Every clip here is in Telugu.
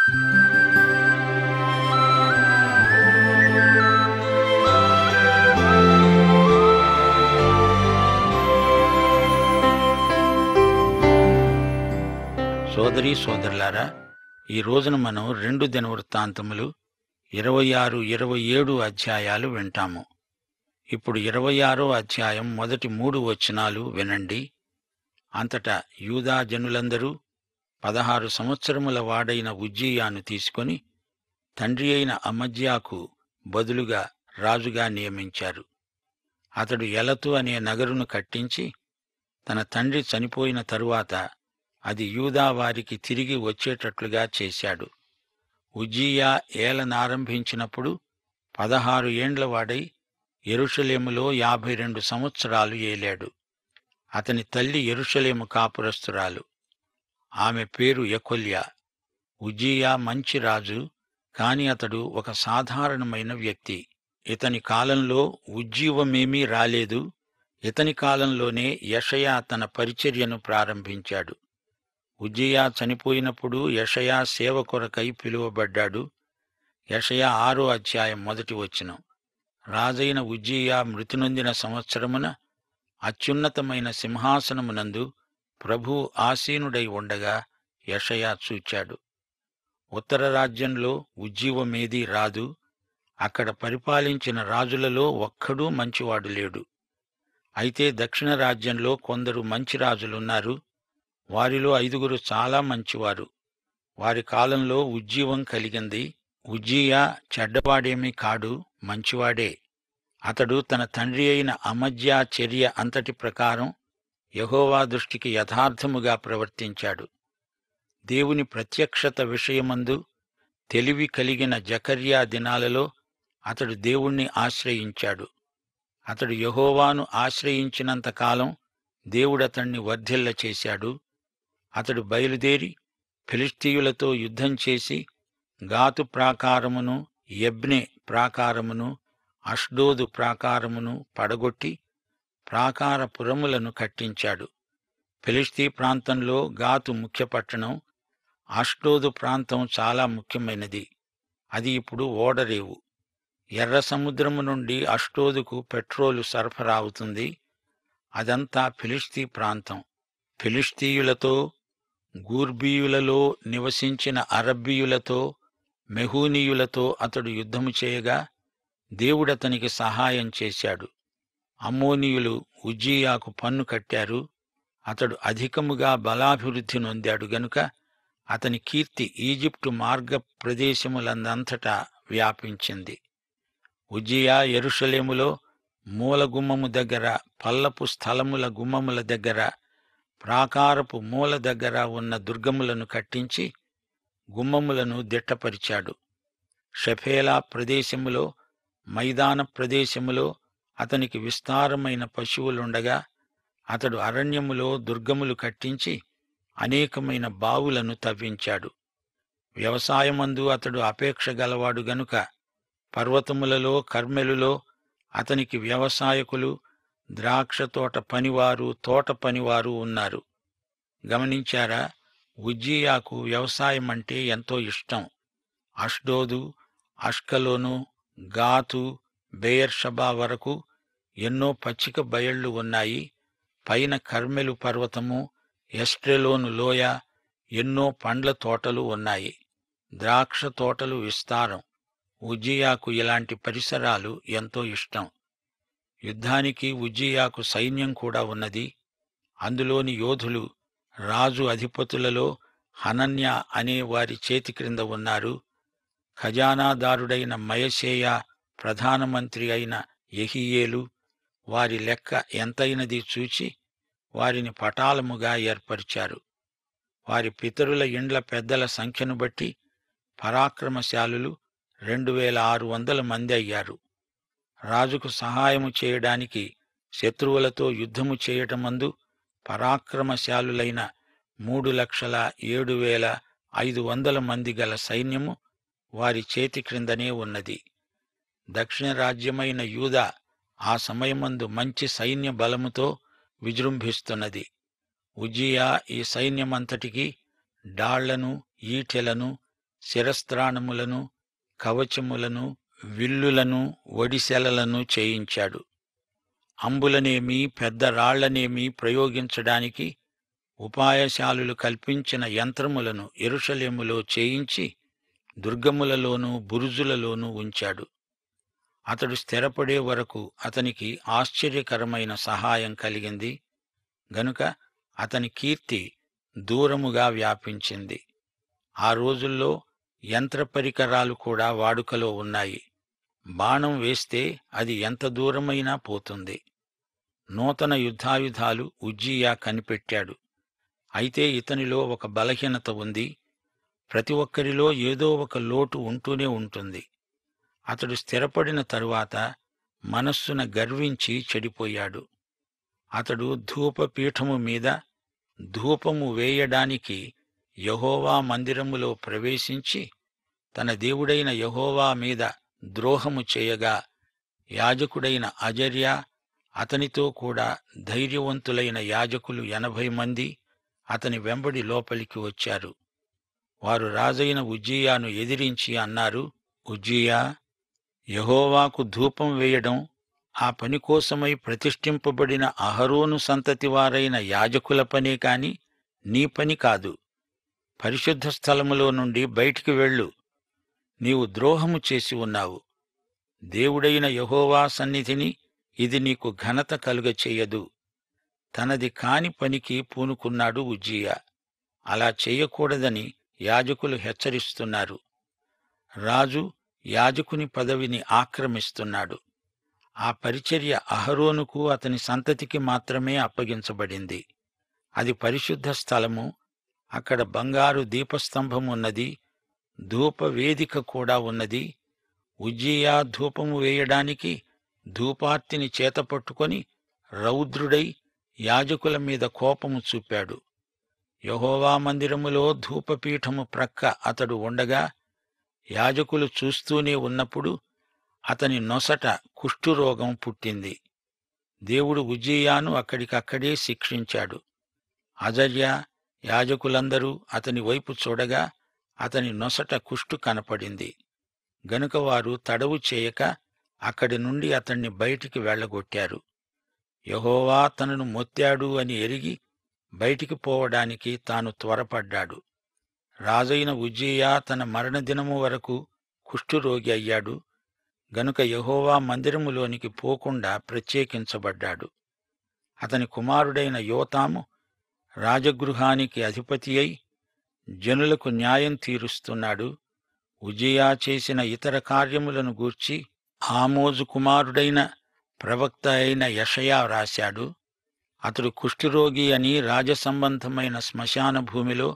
సోదరీ సోదరులారా, ఈ రోజున మనం 2 దినవృత్తాంతములు 26, 27 అధ్యాయాలు వింటాము. ఇప్పుడు 26వ అధ్యాయం మొదటి 3 వచనాలు వినండి. అంతటా యూదా జనులందరూ 16 సంవత్సరముల వాడైన ఉజ్జీయాను తీసుకొని తండ్రి అయిన అమజ్యాకు బదులుగా రాజుగా నియమించారు. అతడు ఎలతు అనే నగరును కట్టించి తన తండ్రి చనిపోయిన తరువాత అది యూదా వారికి తిరిగి వచ్చేటట్లుగా చేశాడు. ఉజ్జీయా ఏలనారంభించినప్పుడు 16 ఏండ్ల వాడై యెరూషలేములో 52 సంవత్సరాలు ఏలాడు. అతని తల్లి యెరూషలేము కాపురస్తురాలు. ఆమె పేరు యెకొల్యా. ఉజ్జీయా మంచి రాజు, కాని అతడు ఒక సాధారణమైన వ్యక్తి. ఇతని కాలంలో ఉజ్జీవమేమీ రాలేదు. ఇతని కాలంలోనే యెషయా తన పరిచర్యను ప్రారంభించాడు. ఉజ్జీయా చనిపోయినప్పుడు యెషయా సేవ కొరకై పిలువబడ్డాడు. యెషయా 6వ అధ్యాయం 1వ వచనం. రాజైన ఉజ్జీయా మృతి నొందిన సంవత్సరమున అత్యున్నతమైన సింహాసనమునందు ప్రభువు ఆసీనుడై ఉండగా యెషయా చూచాడు. ఉత్తర రాజ్యంలో ఉజ్జీవమేదీ రాదు. అక్కడ పరిపాలించిన రాజులలో ఒక్కడూ మంచివాడు లేడు. అయితే దక్షిణ రాజ్యంలో కొందరు మంచి రాజులున్నారు. వారిలో 5 చాలా మంచివారు. వారి కాలంలో ఉజ్జీవం కలిగింది. ఉజ్జీయా చెడ్డవాడేమీ కాడు, మంచివాడే. అతడు తన తండ్రి అయిన అమజ్యా చర్య అంతటి ప్రకారం యెహోవా దృష్టికి యథార్థముగా ప్రవర్తించాడు. దేవుని ప్రత్యక్షత విషయమందు తెలివి కలిగిన జకర్యా దినాలలో అతడు దేవుణ్ణి ఆశ్రయించాడు. అతడు యెహోవాను ఆశ్రయించినంతకాలం దేవుడతణ్ణి వర్ధిల్ల చేశాడు. అతడు బయలుదేరి ఫిలిష్తీయులతో యుద్ధం చేసి గాతు ప్రాకారమును, యబ్నే ప్రాకారమును, అష్డోదు ప్రాకారమును పడగొట్టి ప్రాకారపురములను కట్టించాడు. ఫిలిష్తీ ప్రాంతంలో గాతు ముఖ్య పట్టణం. అష్డోదు ప్రాంతం చాలా ముఖ్యమైనది. అది ఇప్పుడు ఓడరేవు. ఎర్ర సముద్రము నుండి అష్డోదుకు పెట్రోలు సరఫరా అవుతుంది. అదంతా ఫిలిష్తీ ప్రాంతం. ఫిలిష్తీయులతో, గూర్బీయులలో నివసించిన అరబ్బీయులతో, మెహూనీయులతో అతడు యుద్ధము చేయగా దేవుడతనికి సహాయం చేశాడు. అమ్మోనీయులు ఉజ్జీయాకు పన్ను కట్టారు. అతడు అధికముగా బలాభివృద్ధి నొందాడు గనుక అతని కీర్తి ఈజిప్టు మార్గ ప్రదేశములందంతటా వ్యాపించింది. ఉజ్జీయా యెరూషలేములో మూలగుమ్మము దగ్గర, పల్లపు స్థలముల గుమ్మముల దగ్గర, ప్రాకారపు మూల దగ్గర ఉన్న దుర్గములను కట్టించి గుమ్మములను దిట్టపరిచాడు. షెఫేలా ప్రదేశములో, మైదాన ప్రదేశములో అతనికి విస్తారమైన పశువులుండగా అతడు అరణ్యములో దుర్గములు కట్టించి అనేకమైన బావులను తవ్వించాడు. వ్యవసాయమందు అతడు అపేక్ష గలవాడు గనుక పర్వతములలో, కర్మెలులో అతనికి వ్యవసాయకులు, ద్రాక్షతోట పనివారు, తోట పనివారు ఉన్నారు. గమనించారా? ఉజ్జీయాకు వ్యవసాయమంటే ఎంతో ఇష్టం. అష్డోదు, అష్కలోను, గాతు, బెయేర్షెబా వరకు ఎన్నో పచ్చిక బయళ్ళు ఉన్నాయి. పైన కర్మెలు పర్వతము, ఎస్ట్రెలోను లోయ, ఎన్నో పండ్ల తోటలు ఉన్నాయి. ద్రాక్ష తోటలు విస్తారం. ఉజ్జీయాకు ఇలాంటి పరిసరాలు ఎంతో ఇష్టం. యుద్ధానికి ఉజ్జీయాకు సైన్యం కూడా ఉన్నది. అందులోని యోధులు రాజు అధిపతులలో హనన్యా అనే వారి చేతి క్రింద ఉన్నారు. ఖజానాదారుడైన మయశేయా, ప్రధానమంత్రి అయిన యెహీయేలు వారి లెక్క ఎంతైనది చూచి వారిని పటాలముగా ఏర్పరిచారు. వారి పితరుల ఇండ్ల పెద్దల సంఖ్యను బట్టి పరాక్రమశాలులు 2600 మంది అయ్యారు. రాజుకు సహాయము చేయడానికి శత్రువులతో యుద్ధము చేయటమందు పరాక్రమశాలులైన 3,07,500 మంది గల సైన్యము వారి చేతి క్రిందనే ఉన్నది. దక్షిణ రాజ్యమైన యూదా ఆ సమయమందు మంచి సైన్య బలముతో విజృంభిస్తున్నది. ఉజ్జీయా ఈ సైన్యమంతటికీ డాళ్లను, ఈటెలను, శిరస్త్రాణములను, కవచములను, విల్లులను, ఒడిసెలలను చేయించాడు. అంబులనేమి పెద్ద రాళ్లనేమి ప్రయోగించడానికి ఉపాయశాలులు కల్పించిన యంత్రములను యెరూషలేములో చేయించి దుర్గములలోనూ బురుజులలోనూ ఉంచాడు. అతడు స్థిరపడే వరకు అతనికి ఆశ్చర్యకరమైన సహాయం కలిగింది గనుక అతని కీర్తి దూరముగా వ్యాపించింది. ఆ రోజుల్లో యంత్ర పరికరాలు కూడా వాడుకలో ఉన్నాయి. బాణం వేస్తే అది ఎంత దూరమైనా పోతుంది. నూతన యుద్ధాయుధాలు ఉజ్జియా కనిపెట్టాడు. అయితే ఇతనిలో ఒక బలహీనత ఉంది. ప్రతి ఒక్కరిలో ఏదో ఒక లోటు ఉంటూనే ఉంటుంది. అతడు స్థిరపడిన తరువాత మనస్సున గర్వించి చెడిపోయాడు. అతడు ధూపపీఠము మీద ధూపము వేయడానికి యెహోవా మందిరములో ప్రవేశించి తన దేవుడైన యెహోవా మీద ద్రోహము చేయగా యాజకుడైన అజర్యా అతనితో కూడా ధైర్యవంతులైన యాజకులు 80 మంది అతని వెంబడి లోపలికి వచ్చారు. వారు రాజైన ఉజ్జియాను ఎదిరించి అన్నారు, ఉజ్జియా, యెహోవాకు ధూపం వేయడం ఆ పని కోసమై ప్రతిష్ఠింపబడిన అహరోను సంతతి వారైన యాజకుల పనే కాని నీ పని కాదు. పరిశుద్ధ స్థలములో నుండి బయటికి వెళ్ళు. నీవు ద్రోహము చేసి ఉన్నావు. దేవుడైన యెహోవా సన్నిధిని ఇది నీకు ఘనత కలుగచేయదు. తనది కాని పనికి పూనుకున్నాడు ఉజ్జియా. అలా చేయకూడదని యాజకులు హెచ్చరిస్తున్నారు. రాజు యాజకుని పదవిని ఆక్రమిస్తున్నాడు. ఆ పరిచర్య అహరోనుకు అతని సంతతికి మాత్రమే అప్పగించబడింది. అది పరిశుద్ధ స్థలము. అక్కడ బంగారు దీపస్తంభమున్నది, ధూపవేదిక కూడా ఉన్నది. ఉజ్జియా ధూపము వేయడానికి ధూపార్తిని చేతపట్టుకొని రౌద్రుడై యాజకుల మీద కోపము చూపాడు. యెహోవా మందిరములో ధూపపీఠము ప్రక్క అతడు ఉండగా యాజకులు చూస్తూనే ఉన్నప్పుడు అతని నొసట కుష్ఠురోగం పుట్టింది. దేవుడు ఉజ్జియాను అక్కడికక్కడే శిక్షించాడు. అజర్యా యాజకులందరూ అతని వైపు చూడగా అతని నొసట కుష్ఠు కనపడింది. గనుక వారు తడవు చేయక అక్కడి నుండి అతణ్ణి బయటికి వెళ్లగొట్టారు. యెహోవా తనను మొత్తాడు అని ఎరిగి బయటికి పోవడానికి తాను త్వరపడ్డాడు. రాజైన ఉజ్జియా తన మరణదినము వరకు కుష్ఠురోగి అయ్యాడు. గనుక యెహోవా మందిరములోనికి పోకుండా ప్రత్యేకించబడ్డాడు. అతని కుమారుడైన యోతాము రాజగృహానికి అధిపతి అయి జనులకు న్యాయం తీరుస్తున్నాడు. ఉజ్జియా చేసిన ఇతర కార్యములను గూర్చి ఆమోజు కుమారుడైన ప్రవక్త అయిన యెషయా రాశాడు. అతడు కుష్ఠురోగి అని రాజసంబంధమైన శ్మశాన భూమిలో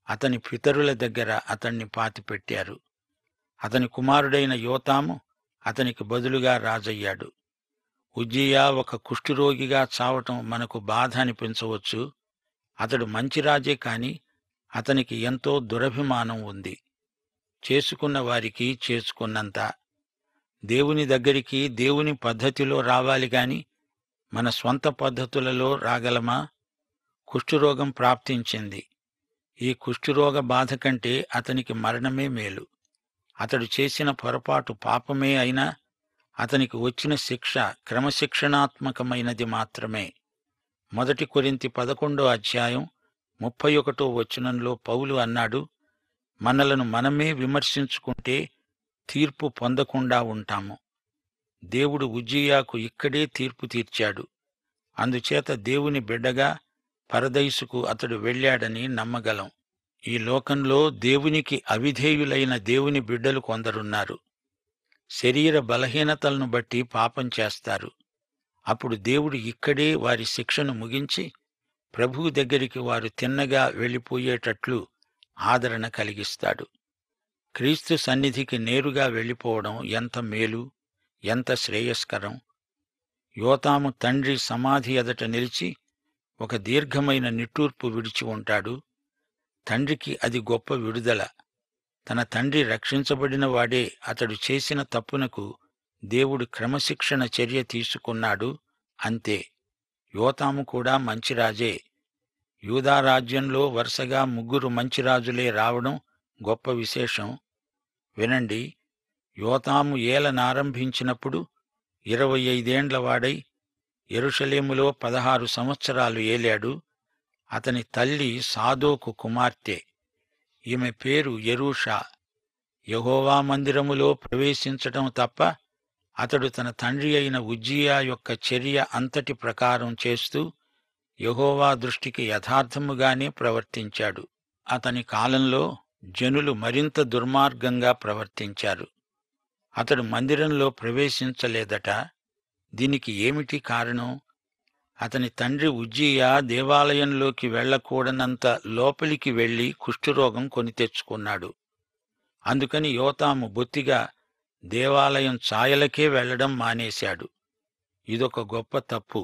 అతని పితరుల దగ్గర అతణ్ణి పాతిపెట్టారు. అతని కుమారుడైన యోతాము అతనికి బదులుగా రాజయ్యాడు. ఉజ్జియా ఒక కుష్ఠురోగిగా చావటం మనకు బాధ అనిపించవచ్చు. అతడు మంచి రాజే కాని అతనికి ఎంతో దురభిమానం ఉంది. చేసుకున్న వారికి చేసుకున్నంత. దేవుని దగ్గరికి దేవుని పద్ధతిలో రావాలి గాని మన స్వంత పద్ధతులలో రాగలమా? కుష్ఠురోగం ప్రాప్తించింది. ఈ కుష్ఠురోగ బాధ కంటే అతనికి మరణమే మేలు. అతడు చేసిన పొరపాటు పాపమే అయినా అతనికి వచ్చిన శిక్ష క్రమశిక్షణాత్మకమైనది మాత్రమే. 1 కొరింథీ 11:31 పౌలు అన్నాడు, మనలను మనమే విమర్శించుకుంటే తీర్పు పొందకుండా ఉంటాము. దేవుడు ఉజ్జియాకు ఇక్కడే తీర్పు తీర్చాడు. అందుచేత దేవుని బిడ్డగా పరదైసుకు అతడు వెళ్ళాడని నమ్మగలం. ఈ లోకంలో దేవునికి అవిధేయులైన దేవుని బిడ్డలు కొందరున్నారు. శరీర బలహీనతలను బట్టి పాపం చేస్తారు. అప్పుడు దేవుడు ఇక్కడే వారి శిక్షను ముగించి ప్రభువు దగ్గరికి వారు తిన్నగా వెళ్ళిపోయేటట్లు ఆదరణ కలిగిస్తాడు. క్రీస్తు సన్నిధికి నేరుగా వెళ్ళిపోవడం ఎంత మేలు, ఎంత శ్రేయస్కరం. యోతాము తండ్రి సమాధి ఎదట నిలిచి ఒక దీర్ఘమైన నిట్టూర్పు విడిచి ఉంటాడు. తండ్రికి అది గొప్ప విడుదల. తన తండ్రి రక్షించబడిన వాడే అతడు చేసిన తప్పునకు దేవుడు క్రమశిక్షణ చర్య తీసుకున్నాడు. అంతే. యోతాము కూడా మంచి రాజే. యూదా రాజ్యంలో వరుసగా 3 మంచి రాజులే రావడం గొప్ప విశేషం. వినండి, యోతాము ఏలనారంభించినప్పుడు 25 ఏండ్ల వాడై యెరూషలేములో 16 సంవత్సరాలు ఏలాడు. అతని తల్లి సాదోకు కుమార్తె. ఈమె పేరు యెరూషా. యెహోవా మందిరములో ప్రవేశించటం తప్ప అతడు తన తండ్రి అయిన ఉజ్జియా యొక్క చర్య అంతటి ప్రకారం చేస్తూ యెహోవా దృష్టికి యథార్థముగానే ప్రవర్తించాడు. అతని కాలంలో జనులు మరింత దుర్మార్గంగా ప్రవర్తించారు. అతడు మందిరంలో ప్రవేశించలేదట. దీనికి ఏమిటి కారణం? అతని తండ్రి ఉజ్జియా దేవాలయంలోకి వెళ్లకూడనంత లోపలికి వెళ్లి కుష్ఠురోగం కొని తెచ్చుకున్నాడు. అందుకని యోతాము బొత్తిగా దేవాలయం ఛాయలకే వెళ్లడం మానేశాడు. ఇదొక గొప్ప తప్పు.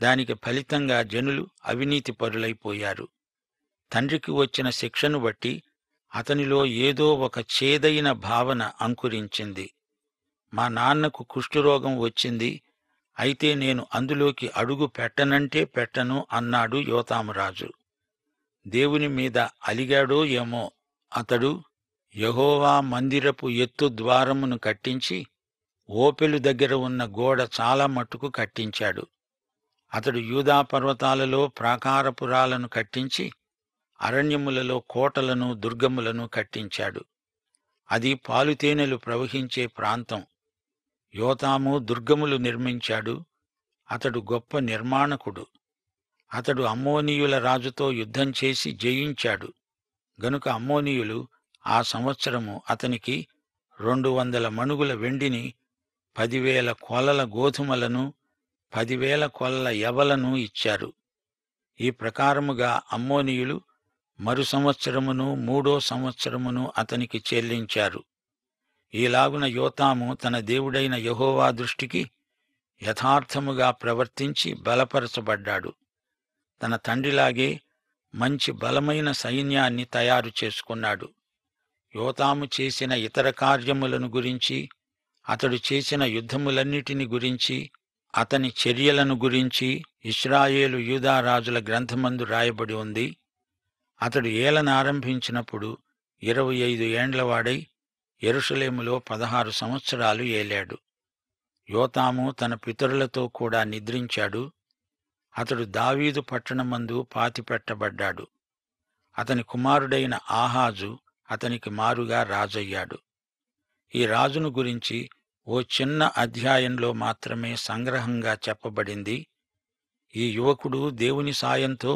దానికి ఫలితంగా జనులు అవినీతిపరులైపోయారు. తండ్రికి వచ్చిన శిక్షను బట్టి అతనిలో ఏదో ఒక చేదైన భావన అంకురించింది. మా నాన్నకు కుష్ఠురోగం వచ్చింది, అయితే నేను అందులోకి అడుగు పెట్టనంటే పెట్టను అన్నాడు యోతామురాజు. దేవుని మీద అలిగాడో ఏమో. అతడు యెహోవా మందిరపు ఎత్తు ద్వారమును కట్టించి ఓపెలు దగ్గర ఉన్న గోడ చాలా మట్టుకు కట్టించాడు. అతడు యూదా పర్వతాలలో ప్రాకారపురాలను కట్టించి అరణ్యములలో కోటలను దుర్గములను కట్టించాడు. అది పాలుతేనెలు ప్రవహించే ప్రాంతం. యోతాము దుర్గములు నిర్మించాడు. అతడు గొప్ప నిర్మాణకుడు. అతడు అమ్మోనీయుల రాజుతో యుద్ధం చేసి జయించాడు. గనుక అమ్మోనీయులు ఆ సంవత్సరము అతనికి 200 మణుగుల వెండిని, 10,000 కొలల గోధుమలను, 10,000 కొలల యవలను ఇచ్చారు. ఈ ప్రకారముగా అమ్మోనీయులు మరు సంవత్సరమును 3వ సంవత్సరమును అతనికి చెల్లించారు. ఈలాగున యోతాము తన దేవుడైన యెహోవా దృష్టికి యథార్థముగా ప్రవర్తించి బలపరచబడ్డాడు. తన తండ్రిలాగే మంచి బలమైన సైన్యాన్ని తయారు చేసుకున్నాడు. యోతాము చేసిన ఇతర కార్యములను గురించి, అతడు చేసిన యుద్ధములన్నిటిని గురించి, అతని చర్యలను గురించి ఇశ్రాయేలు యూదా రాజుల గ్రంథమందు రాయబడి ఉంది. అతడు ఏలనారంభించినప్పుడు 25 ఏండ్లవాడై యెరూషలేములో 16 సంవత్సరాలు ఏలాడు. యోతాము తన పితరులతో కూడా నిద్రించాడు. అతడు దావీదు పట్టణమందు పాతిపెట్టబడ్డాడు. అతని కుమారుడైన ఆహాజు అతనికి మారుగా రాజయ్యాడు. ఈ రాజును గురించి ఓ చిన్న అధ్యాయంలో మాత్రమే సంగ్రహంగా చెప్పబడింది. ఈ యువకుడు దేవుని సాయంతో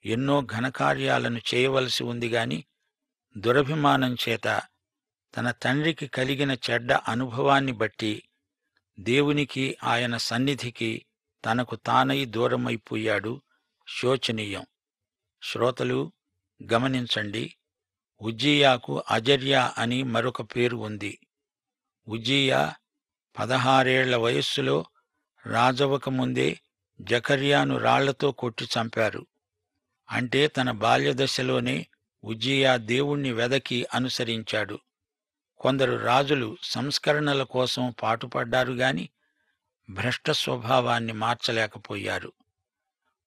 ఎన్నో ఘనకార్యాలను చేయవలసి ఉంది గాని దురభిమానం చేత తన తండ్రికి కలిగిన చెడ్డ అనుభవాన్ని బట్టి దేవునికి, ఆయన సన్నిధికి తనకు తానై దూరమైపోయాడు. శోచనీయం. శ్రోతలు గమనించండి, ఉజ్జియాకు అజర్యా అని మరొక పేరు ఉంది. ఉజ్జియా 16 ఏళ్ల వయస్సులో రాజవక ముందే జకర్యాను రాళ్లతో కొట్టి చంపారు. అంటే తన బాల్యదశలోనే ఉజ్జియా దేవుణ్ణి వెదకి అనుసరించాడు. కొందరు రాజులు సంస్కరణల కోసం పాటుపడ్డారు గాని భ్రష్ట స్వభావాన్ని మార్చలేకపోయారు.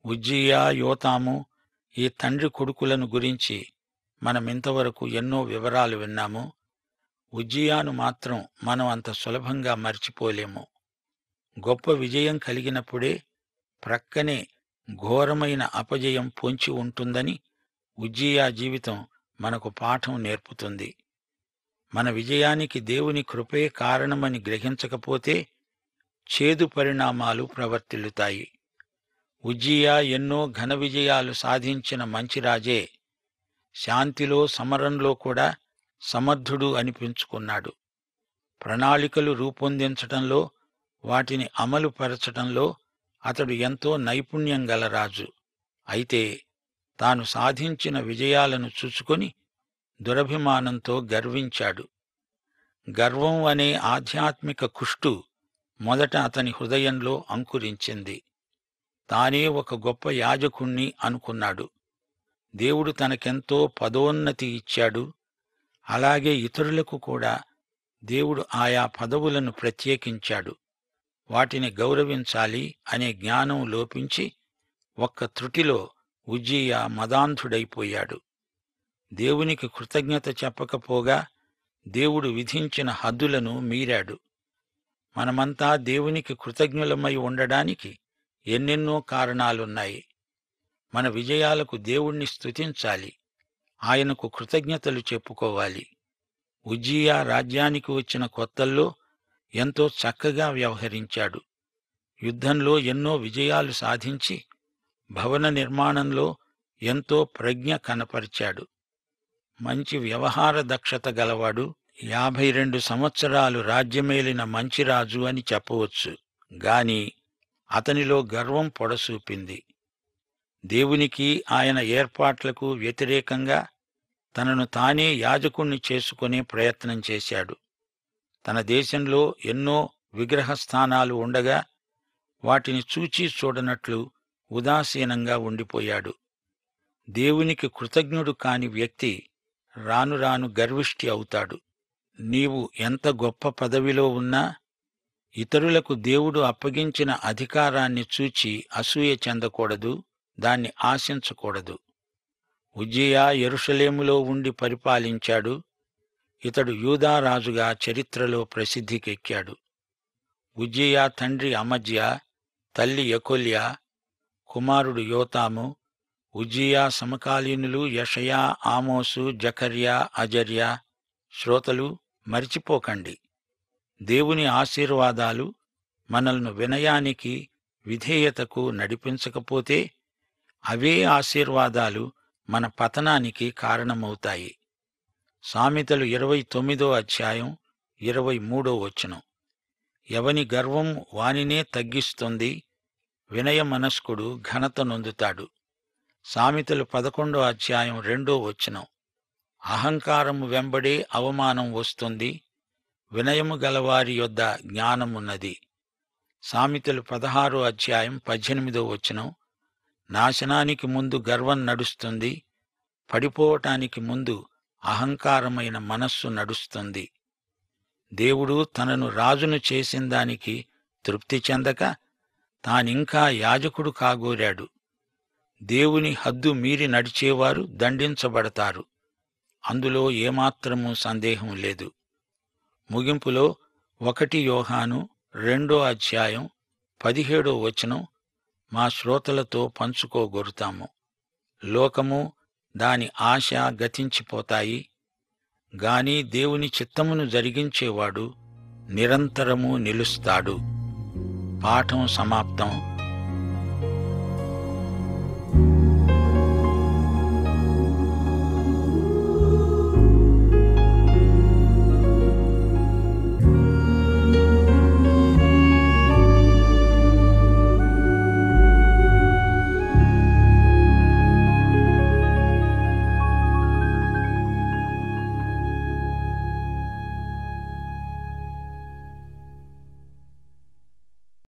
ఉజ్జియా, యోతాము ఈ తండ్రి కొడుకులను గురించి మనమింతవరకు ఎన్నో వివరాలు విన్నాము. ఉజ్జియాను మాత్రం మనం అంత సులభంగా మర్చిపోలేము. గొప్ప విజయం కలిగినప్పుడే ప్రక్కనే ఘోరమైన అపజయం పొంచి ఉంటుందని ఉజ్జియా జీవితం మనకు పాఠం నేర్పుతుంది. మన విజయానికి దేవుని కృపే కారణమని గ్రహించకపోతే చేదు పరిణామాలు ప్రవర్తిల్లుతాయి. ఉజ్జియా ఎన్నో ఘన విజయాలు సాధించిన మంచి రాజే. శాంతిలో, సమరంలో కూడా సమర్థుడు అనిపించుకున్నాడు. ప్రణాళికలు రూపొందించటంలో, వాటిని అమలుపరచటంలో అతడు ఎంతో నైపుణ్యం గల రాజు. అయితే తాను సాధించిన విజయాలను చూచుకొని దురభిమానంతో గర్వించాడు. గర్వం అనే ఆధ్యాత్మిక కుష్టు మొదట అతని హృదయంలో అంకురించింది. తానే ఒక గొప్ప యాజకుణ్ణి అనుకున్నాడు. దేవుడు తనకెంతో పదోన్నతి ఇచ్చాడు. అలాగే ఇతరులకు కూడా దేవుడు ఆయా పదవులను ప్రత్యేకించాడు. వాటిని గౌరవించాలి అనే జ్ఞానం లోపించి ఒక్క త్రుటిలో ఉజ్జియా మదాంధుడైపోయాడు. దేవునికి కృతజ్ఞత చెప్పకపోగా దేవుడు విధించిన హద్దులను మీరాడు. మనమంతా దేవునికి కృతజ్ఞులమై ఉండడానికి ఎన్నెన్నో కారణాలున్నాయి. మన విజయాలకు దేవుణ్ణి స్తుతించాలి, ఆయనకు కృతజ్ఞతలు చెప్పుకోవాలి. ఉజ్జియా రాజ్యానికి వచ్చిన కొత్తల్లో ఎంతో చక్కగా వ్యవహరించాడు. యుద్ధంలో ఎన్నో విజయాలు సాధించి భవన నిర్మాణంలో ఎంతో ప్రజ్ఞ కనపరిచాడు. మంచి వ్యవహార దక్షత గలవాడు. 52 సంవత్సరాలు రాజ్యమేలిన మంచి రాజు అని చెప్పవచ్చు. గాని అతనిలో గర్వం పొడసూపింది. దేవునికి, ఆయన ఏర్పాట్లకు వ్యతిరేకంగా తనను తానే యాజకుణ్ణి చేసుకునే ప్రయత్నం చేశాడు. తన దేశంలో ఎన్నో విగ్రహస్థానాలు ఉండగా వాటిని చూచి చూడనట్లు ఉదాసీనంగా ఉండిపోయాడు. దేవునికి కృతజ్ఞుడు కాని వ్యక్తి రాను రాను గర్విష్టి అవుతాడు. నీవు ఎంత గొప్ప పదవిలో ఉన్నా ఇతరులకు దేవుడు అప్పగించిన అధికారాన్ని చూచి అసూయ చెందకూడదు, దాన్ని ఆశించకూడదు. ఉజ్జియా యెరూషలేములో ఉండి పరిపాలించాడు. ఇతడు యూదారాజుగా చరిత్రలో ప్రసిద్ధికెక్కాడు. ఉజ్జియా తండ్రి అమజ్యా, తల్లి యెకొల్యా, కుమారుడు యోతాము. ఉజ్జియా సమకాలీనులు యెషయా, ఆమోసు, జకర్యా, అజర్యా. శ్రోతలు, మరిచిపోకండి, దేవుని ఆశీర్వాదాలు మనల్ని వినయానికి, విధేయతకు నడిపించకపోతే అవే ఆశీర్వాదాలు మన పతనానికి కారణమవుతాయి. సామెతలు 29వ అధ్యాయం 23వ వచనం. ఎవని గర్వం వానినే తగ్గిస్తుంది, వినయ మనస్కుడు ఘనత నొందుతాడు. సామెతలు 11వ అధ్యాయం 2వ వచనం. అహంకారము వెంబడే అవమానం వస్తుంది, వినయము గలవారి యొద్ద జ్ఞానమున్నది. సామెతలు 16వ అధ్యాయం 18వ వచనం. నాశనానికి ముందు గర్వం నడుస్తుంది, పడిపోవటానికి ముందు అహంకారమైన మనస్సు నడుస్తుంది. దేవుడు తనను రాజును చేసిందానికి తృప్తి చెందక తానింకా యాజకుడు కాగోరాడు. దేవుని హద్దు మీరి నడిచేవారు దండించబడతారు, అందులో ఏమాత్రమూ సందేహం లేదు. ముగింపులో 1 యోహాను 2వ అధ్యాయం 17వ వచనం మా శ్రోతలతో పంచుకోగోరుతాము. లోకము, దాని ఆశ గతించిపోతాయి, గాని దేవుని చిత్తమును జరిగించేవాడు నిరంతరము నిలుస్తాడు. పాఠం సమాప్తం.